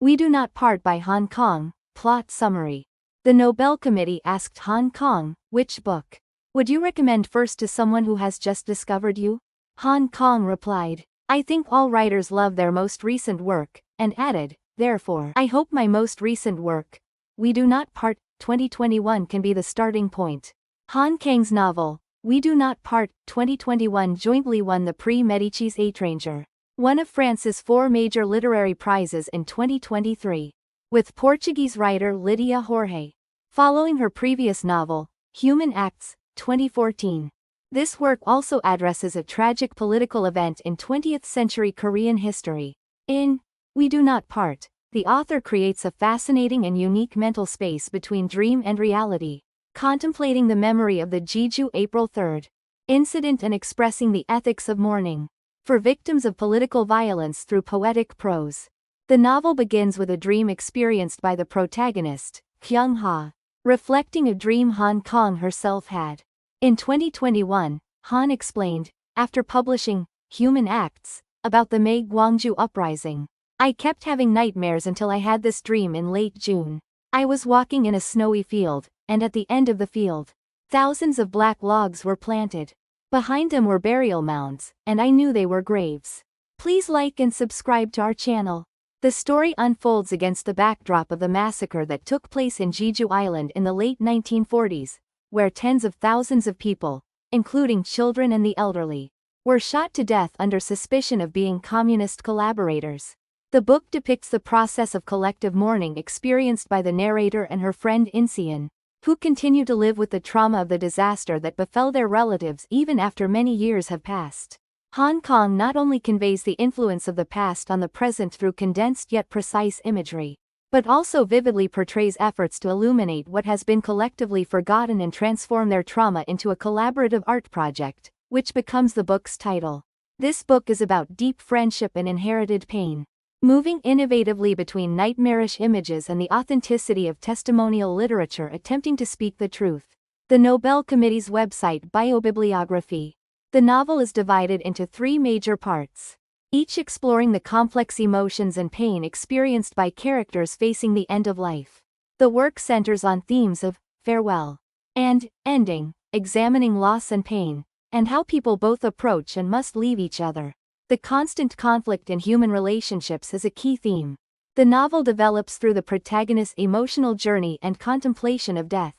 We Do Not Part by Hong Kong. Plot summary. The Nobel Committee asked Hong Kong, which book would you recommend first to someone who has just discovered you? Hong Kong replied, I think all writers love their most recent work, and added, therefore, I hope my most recent work, We Do Not Part, 2021 can be the starting point. Han Kang's novel, We Do Not Part, 2021 jointly won the Prix Médicis Étranger, one of France's 4 major literary prizes in 2023, with Portuguese writer Lydia Jorge, following her previous novel, Human Acts, 2014. This work also addresses a tragic political event in 20th-century Korean history. In We Do Not Part, the author creates a fascinating and unique mental space between dream and reality, contemplating the memory of the Jeju April 3 incident and expressing the ethics of mourning for victims of political violence through poetic prose. The novel begins with a dream experienced by the protagonist, Kyung-ha, reflecting a dream Hong Kong herself had. In 2021, Han explained, after publishing Human Acts, about the May Gwangju uprising, I kept having nightmares until I had this dream in late June. I was walking in a snowy field, and at the end of the field, thousands of black logs were planted. Behind them were burial mounds, and I knew they were graves. Please like and subscribe to our channel. The story unfolds against the backdrop of the massacre that took place in Jeju Island in the late 1940s, where tens of thousands of people, including children and the elderly, were shot to death under suspicion of being communist collaborators. The book depicts the process of collective mourning experienced by the narrator and her friend Inseon, who continue to live with the trauma of the disaster that befell their relatives even after many years have passed. Hong Kong not only conveys the influence of the past on the present through condensed yet precise imagery, but also vividly portrays efforts to illuminate what has been collectively forgotten and transform their trauma into a collaborative art project, which becomes the book's title. This book is about deep friendship and inherited pain, moving innovatively between nightmarish images and the authenticity of testimonial literature attempting to speak the truth. The Nobel Committee's website Biobibliography. The novel is divided into 3 major parts, each exploring the complex emotions and pain experienced by characters facing the end of life. The work centers on themes of farewell and ending, examining loss and pain, and how people both approach and must leave each other. The constant conflict in human relationships is a key theme. The novel develops through the protagonist's emotional journey and contemplation of death,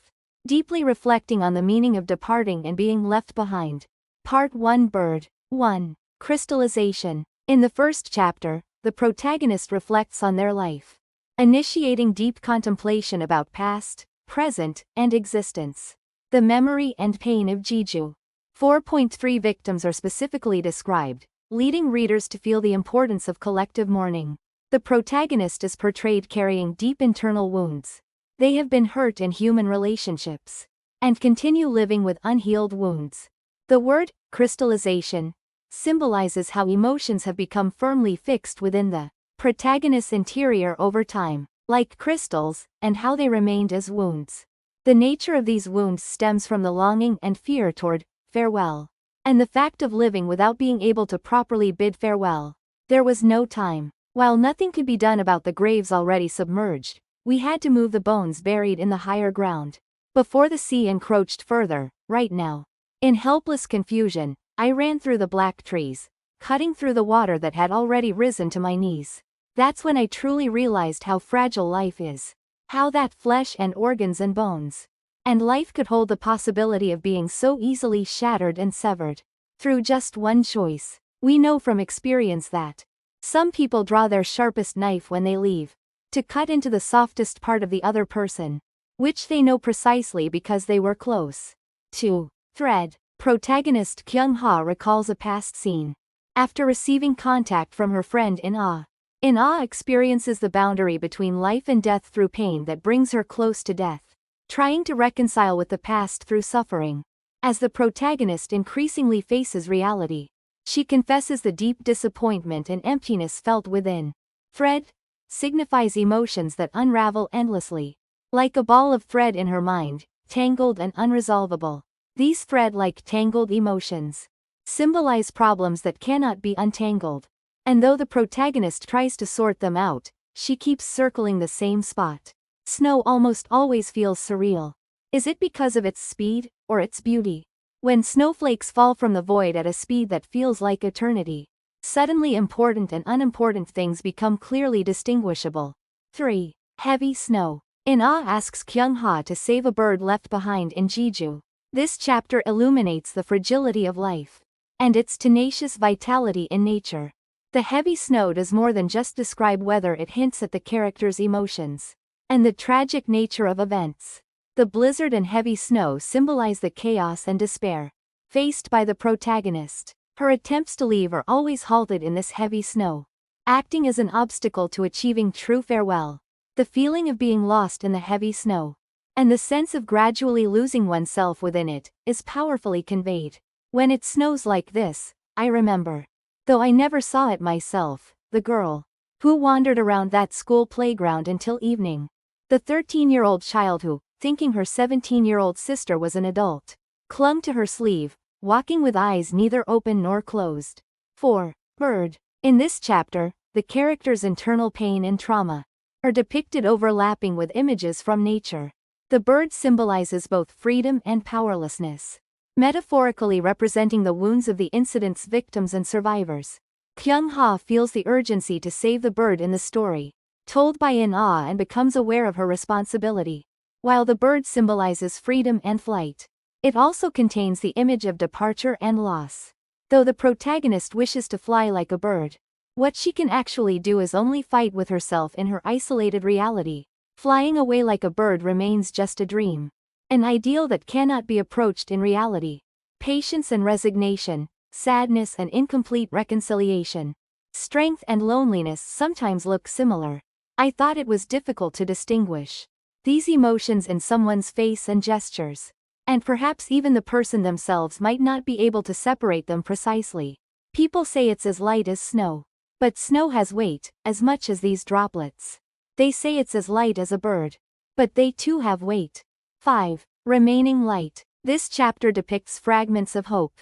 deeply reflecting on the meaning of departing and being left behind. Part 1 Bird 1. Crystallization. In the first chapter, the protagonist reflects on their life, initiating deep contemplation about past, present, and existence. The memory and pain of Jeju. 4.3 victims are specifically described, leading readers to feel the importance of collective mourning. The protagonist is portrayed carrying deep internal wounds. They have been hurt in human relationships, and continue living with unhealed wounds. The word, crystallization, symbolizes how emotions have become firmly fixed within the protagonist's interior over time, like crystals, and how they remained as wounds. The nature of these wounds stems from the longing and fear toward farewell, and the fact of living without being able to properly bid farewell. There was no time. While nothing could be done about the graves already submerged, we had to move the bones buried in the higher ground, before the sea encroached further. Right now, in helpless confusion, I ran through the black trees, cutting through the water that had already risen to my knees. That's when I truly realized how fragile life is. How that flesh and organs and bones, and life could hold the possibility of being so easily shattered and severed. Through just one choice. We know from experience that some people draw their sharpest knife when they leave, to cut into the softest part of the other person, which they know precisely because they were close to. Thread. Protagonist Kyung-ha recalls a past scene. After receiving contact from her friend In-ah experiences the boundary between life and death through pain that brings her close to death, trying to reconcile with the past through suffering. As the protagonist increasingly faces reality, she confesses the deep disappointment and emptiness felt within. Thread signifies emotions that unravel endlessly, like a ball of thread in her mind, tangled and unresolvable. These thread-like tangled emotions symbolize problems that cannot be untangled, and though the protagonist tries to sort them out, She keeps circling the same spot. Snow almost always feels surreal. Is it because of its speed, or its beauty? When snowflakes fall from the void at a speed that feels like eternity, suddenly important and unimportant things become clearly distinguishable. 3. Heavy snow. In-Ah asks Kyung-ha to save a bird left behind in Jeju. This chapter illuminates the fragility of life and its tenacious vitality in nature. The heavy snow does more than just describe weather, it hints at the character's emotions and the tragic nature of events. The blizzard and heavy snow symbolize the chaos and despair faced by the protagonist. Her attempts to leave are always halted in this heavy snow, acting as an obstacle to achieving true farewell. The feeling of being lost in the heavy snow, and the sense of gradually losing oneself within it, is powerfully conveyed. When it snows like this, I remember, though I never saw it myself, the girl who wandered around that school playground until evening. The 13-year-old child who, thinking her 17-year-old sister was an adult, clung to her sleeve, walking with eyes neither open nor closed. 4. Bird. In this chapter, the character's internal pain and trauma are depicted overlapping with images from nature. The bird symbolizes both freedom and powerlessness, metaphorically representing the wounds of the incident's victims and survivors. Kyung-ha feels the urgency to save the bird in the story, told by In-Ah, and becomes aware of her responsibility. While the bird symbolizes freedom and flight, it also contains the image of departure and loss. Though the protagonist wishes to fly like a bird, what she can actually do is only fight with herself in her isolated reality. Flying away like a bird remains just a dream, an ideal that cannot be approached in reality. Patience and resignation, sadness and incomplete reconciliation, strength and loneliness sometimes look similar. I thought it was difficult to distinguish these emotions in someone's face and gestures, and perhaps even the person themselves might not be able to separate them precisely. People say it's as light as snow. But snow has weight, as much as these droplets. They say it's as light as a bird. But they too have weight. 5. Remaining light. This chapter depicts fragments of hope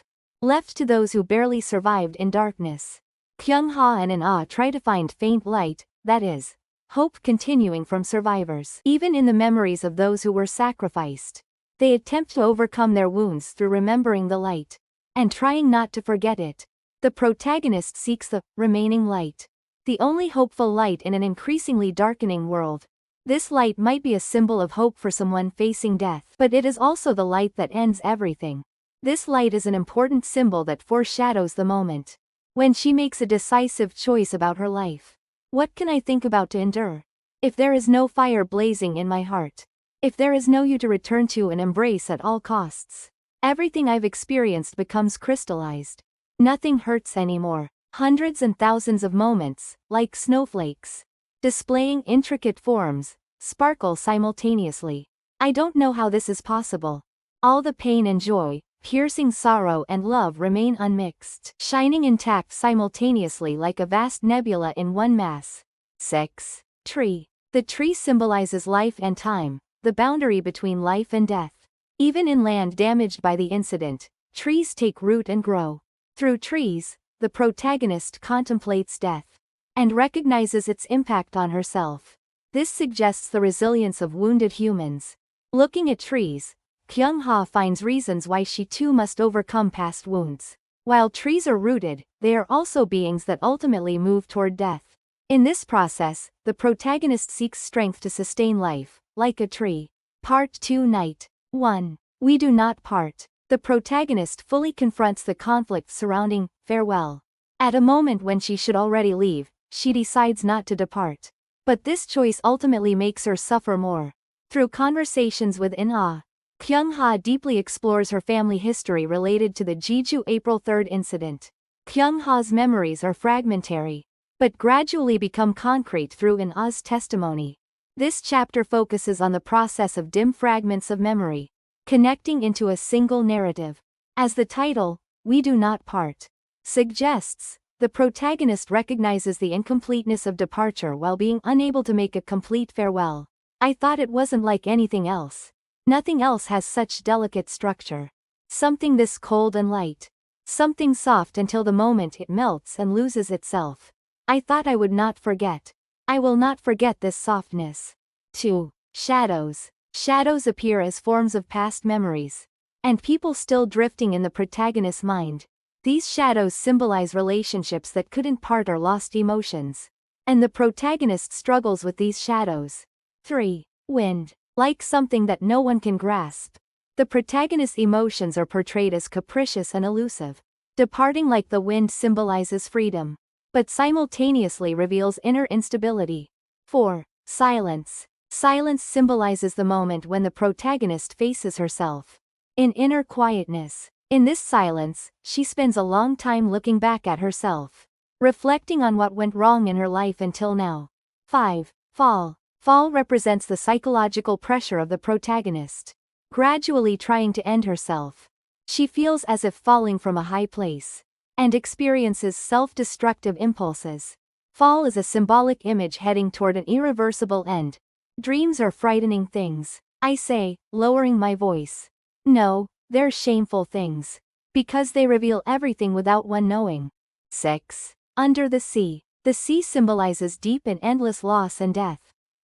left to those who barely survived in darkness. Kyung-ha and In-Ah try to find faint light, that is, hope continuing from survivors. Even in the memories of those who were sacrificed, they attempt to overcome their wounds through remembering the light and trying not to forget it. The protagonist seeks the remaining light, the only hopeful light in an increasingly darkening world. This light might be a symbol of hope for someone facing death, but it is also the light that ends everything. This light is an important symbol that foreshadows the moment when she makes a decisive choice about her life. What can I think about to endure? If there is no fire blazing in my heart, if there is no you to return to and embrace at all costs, everything I've experienced becomes crystallized. Nothing hurts anymore. Hundreds and thousands of moments, like snowflakes, displaying intricate forms, sparkle simultaneously. I don't know how this is possible. All the pain and joy, piercing sorrow and love remain unmixed, shining intact simultaneously like a vast nebula in one mass. 6. Tree. The tree symbolizes life and time, the boundary between life and death. Even in land damaged by the incident, trees take root and grow. Through trees, the protagonist contemplates death and recognizes its impact on herself. This suggests the resilience of wounded humans. Looking at trees, Kyung-ha finds reasons why she too must overcome past wounds. While trees are rooted, they are also beings that ultimately move toward death. In this process, the protagonist seeks strength to sustain life, like a tree. Part 2. Night. 1. We do not part. The protagonist fully confronts the conflict surrounding farewell. At a moment when she should already leave, she decides not to depart. But this choice ultimately makes her suffer more. Through conversations with In-Ah, Kyung-ha deeply explores her family history related to the Jeju April 3 incident. Kyung-ha's memories are fragmentary, but gradually become concrete through In-ah's testimony. This chapter focuses on the process of dim fragments of memory, connecting into a single narrative. As the title, We Do Not Part, suggests, the protagonist recognizes the incompleteness of departure while being unable to make a complete farewell. I thought it wasn't like anything else. Nothing else has such delicate structure. Something this cold and light. Something soft until the moment it melts and loses itself. I thought I would not forget. I will not forget this softness. 2. Shadows. Shadows appear as forms of past memories. And people still drifting in the protagonist's mind. These shadows symbolize relationships that couldn't part or lost emotions. And the protagonist struggles with these shadows. 3. Wind. Like something that no one can grasp. The protagonist's emotions are portrayed as capricious and elusive. Departing like the wind symbolizes freedom, but simultaneously reveals inner instability. 4. Silence. Silence symbolizes the moment when the protagonist faces herself in inner quietness. In this silence, she spends a long time looking back at herself, reflecting on what went wrong in her life until now. 5. Fall. Fall represents the psychological pressure of the protagonist, gradually trying to end herself. She feels as if falling from a high place, and experiences self-destructive impulses. Fall is a symbolic image heading toward an irreversible end. Dreams are frightening things, I say, lowering my voice. No, they're shameful things, because they reveal everything without one knowing. 6. Under the sea. The sea symbolizes deep and endless loss and death.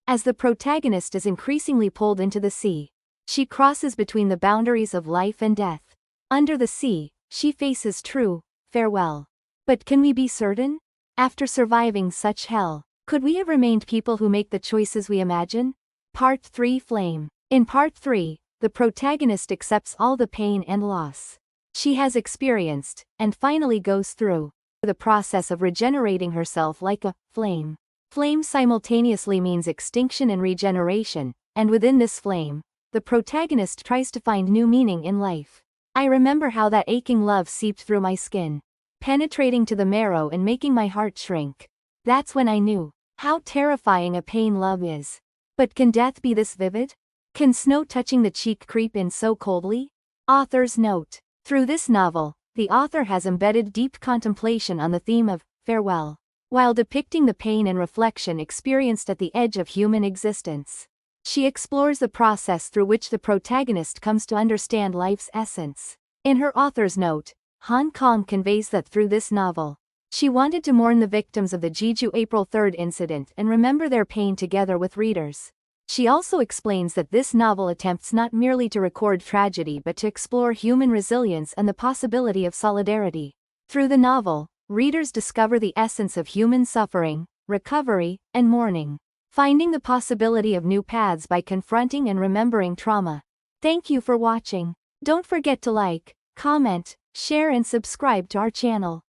As the protagonist is increasingly pulled into the sea, she crosses between the boundaries of life and death. Under the sea, she faces true farewell. But can we be certain? After surviving such hell, could we have remained people who make the choices we imagine? Part 3. Flame. In Part 3, the protagonist accepts all the pain and loss she has experienced, and finally goes through the process of regenerating herself like a flame. Flame simultaneously means extinction and regeneration, and within this flame, the protagonist tries to find new meaning in life. I remember how that aching love seeped through my skin, penetrating to the marrow and making my heart shrink. That's when I knew how terrifying a pain love is. But can death be this vivid? Can snow touching the cheek creep in so coldly? Author's note. Through this novel, the author has embedded deep contemplation on the theme of farewell, while depicting the pain and reflection experienced at the edge of human existence. She explores the process through which the protagonist comes to understand life's essence. In her author's note, Kang conveys that through this novel, she wanted to mourn the victims of the Jeju April 3 incident and remember their pain together with readers. She also explains that this novel attempts not merely to record tragedy but to explore human resilience and the possibility of solidarity. Through the novel, readers discover the essence of human suffering, recovery, and mourning, finding the possibility of new paths by confronting and remembering trauma. Thank you for watching. Don't forget to like, comment, share and subscribe to our channel.